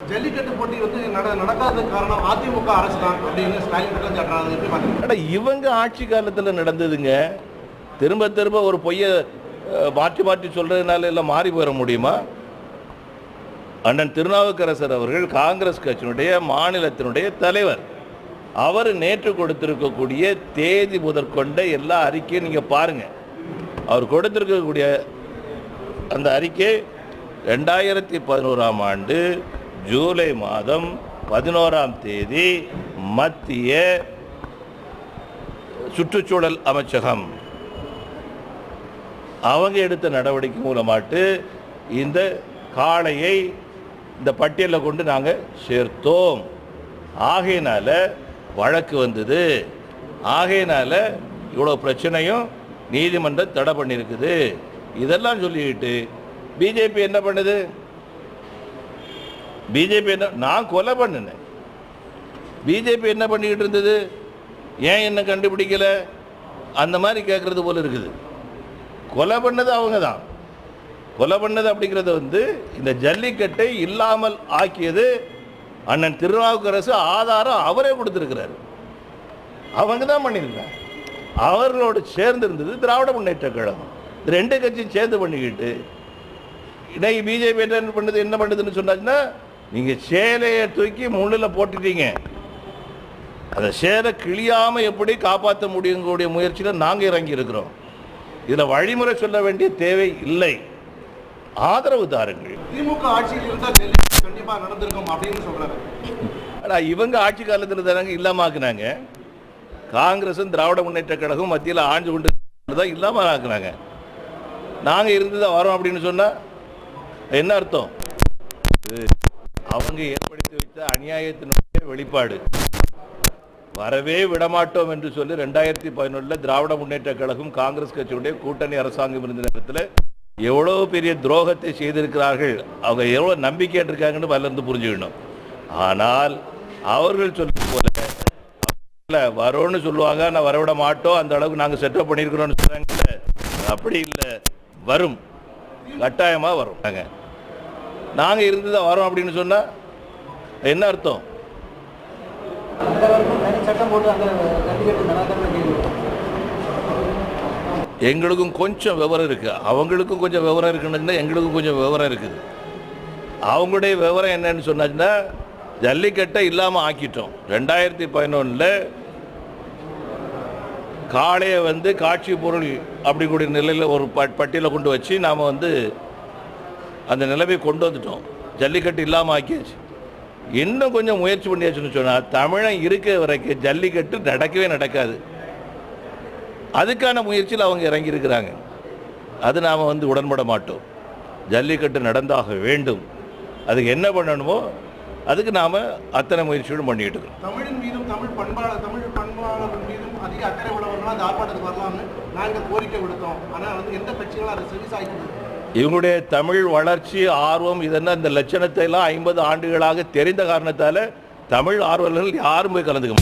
ஜல்லிக்கட்டு போட்டி வந்து நடக்காததுக்கு காரணம் அதிமுக அரசு தான் அப்படின்னு ஸ்டாலின் சொல்றாங்க. இவங்க ஆட்சி காலத்தில் நடந்ததுங்க. திரும்ப திரும்ப ஒரு பொய்ய மாற்றி மாற்றி சொல்றதுனால எல்லாம் மாறி போயிட முடியுமா? அண்ணன் திருநாவுக்கரசர் அவர்கள் காங்கிரஸ் கட்சியினுடைய மாநிலத்தினுடைய தலைவர். அவர் நேற்று கொடுத்திருக்கக்கூடிய தேதி முதற்கொண்ட எல்லா அறிக்கையும் நீங்கள் பாருங்கள். அவர் கொடுத்திருக்கக்கூடிய அந்த அறிக்கை 2011ஆம் ஆண்டு ஜூலை மாதம் 11ஆம் தேதி மத்திய சுற்றுச்சூழல் அமைச்சகம் அவங்க எடுத்த நடவடிக்கை மூலமாட்டு இந்த காளையை இந்த பட்டியலில் கொண்டு நாங்கள் சேர்த்தோம். ஆகையினால வழக்கு வந்தது. ஆகையினால இவ்வளோ பிரச்சனையும் நீதிமன்றம் தடை பண்ணியிருக்குது. இதெல்லாம் சொல்லிக்கிட்டு பிஜேபி என்ன பண்ணுது? பிஜேபி என்ன, நான் கொலை பண்ணினேன், பிஜேபி என்ன பண்ணிக்கிட்டு இருந்தது? ஏன் என்ன கண்டுபிடிக்கல? அந்த மாதிரி கேட்குறது போல இருக்குது. கொலை பண்ணது அவங்க தான். கொலை பண்ணது அப்படிங்கிறது வந்து இந்த ஜல்லிக்கட்டை இல்லாமல் ஆக்கியது அண்ணன் திருநாவுக்கரசு. ஆதாரம் அவரே கொடுத்துருக்கிறார். அவங்க தான் பண்ணியிருக்காங்க. அவர்களோடு சேர்ந்து இருந்தது திராவிட முன்னேற்ற கழகம். ரெண்டு கட்சியும் சேர்ந்து பண்ணிக்கிட்டு இன்னைக்கு பிஜேபி என்ன பண்ணுதுன்னு சொன்னாச்சுன்னா, நீங்கள் சேலையை தூக்கி முள்ளில் போட்டுட்டீங்க. அந்த சேலை கிழியாமல் எப்படி காப்பாற்ற முடியுங்கக்கூடிய முயற்சியில் நாங்கள் இறங்கி இருக்கிறோம். இதில் வழிமுறை சொல்ல வேண்டிய தேவை இல்லை. ஆதரவு தாருங்கள். திமுக ஆட்சியில் இருந்தால் கண்டிப்பாக நடந்திருக்கும் அப்படின்னு சொல்றாங்க. ஆனால் இவங்க ஆட்சி காலத்தில் தானங்க இல்லாமல் ஆக்குனாங்க. காங்கிரஸும் திராவிட முன்னேற்ற கழகம் மத்தியில் ஆண்டு கொண்டு தான் இல்லாமல் ஆக்குனாங்க. நாங்கள் இருந்து தான் வரோம் அப்படின்னு சொன்னால் என்ன அர்த்தம்? அவங்க ஏற்படுத்தி வைத்த அநியாயத்தினுடைய வெளிப்பாடு. வரவே விடமாட்டோம் என்று சொல்லி 2011 திராவிட முன்னேற்ற கழகம் காங்கிரஸ் கட்சியுடைய கூட்டணி அரசாங்கம் இருந்த நேரத்தில் எவ்வளோ பெரிய துரோகத்தை செய்திருக்கிறார்கள். அவங்க எவ்வளோ நம்பிக்கை இருக்காங்கன்னு வளர்ந்து புரிஞ்சுக்கணும். ஆனால் அவர்கள் சொல்றது போல வரோன்னு சொல்லுவாங்க, நான் வரவிட மாட்டோம், அந்த அளவுக்கு நாங்கள் செட்டப் பண்ணியிருக்கிறோம்னு சொல்றாங்க. அப்படி இல்லை, வரும், கட்டாயமாக வரும். நாங்கள் இருந்து தான் வரோம் அப்படின்னு சொன்னால் என்ன அர்த்தம்? எங்களுக்கும் கொஞ்சம் விவரம் இருக்குது, அவங்களுக்கும் கொஞ்சம் விவரம் இருக்குன்னு, எங்களுக்கும் கொஞ்சம் விவரம் இருக்குது. அவங்களுடைய விவரம் என்னன்னு சொன்னாச்சுன்னா, ஜல்லிக்கட்டை இல்லாமல் ஆக்கிட்டோம். 2011 காளையை வந்து காட்சி பொருள் அப்படிக்கூடிய நிலையில் ஒரு பட்டியலை கொண்டு வச்சு நாம் வந்து அந்த நிலைமை கொண்டு வந்துட்டோம். ஜல்லிக்கட்டு இல்லாமல் ஆக்கியாச்சு. இன்னும் கொஞ்சம் முயற்சி பண்ணியாச்சுன்னு சொன்னால் தமிழன் இருக்கிற வரைக்கும் ஜல்லிக்கட்டு நடக்கவே நடக்காது. அதுக்கான முயற்சியில் அவங்க இறங்கியிருக்கிறாங்க. அது நாம் வந்து உடன்பட மாட்டோம். ஜல்லிக்கட்டு நடந்தாக வேண்டும். அதுக்கு என்ன பண்ணணுமோ அதுக்கு நாம் அத்தனை முயற்சிகளும் பண்ணிட்டு இருக்கோம். தமிழின் மீதும் தமிழ் பண்பாளர்கள் மீதும் அதிக அக்கறை உள்ளவர்களாக அந்த ஆர்ப்பாட்டத்துக்கு வரலாம்னு நாங்கள் கோரிக்கை விடுத்தோம். ஆனால் வந்து எந்த கட்சிகளும் அதை செவிசாய்க்குது. இவங்களுடைய தமிழ் வளர்ச்சி ஆர்வம் இதெல்லாம் இந்த லட்சணத்தை எல்லாம் 50 ஆண்டுகளாக தெரிந்த காரணத்தால் தமிழ் ஆர்வலர்கள் யாரும் போய் கலந்துக்க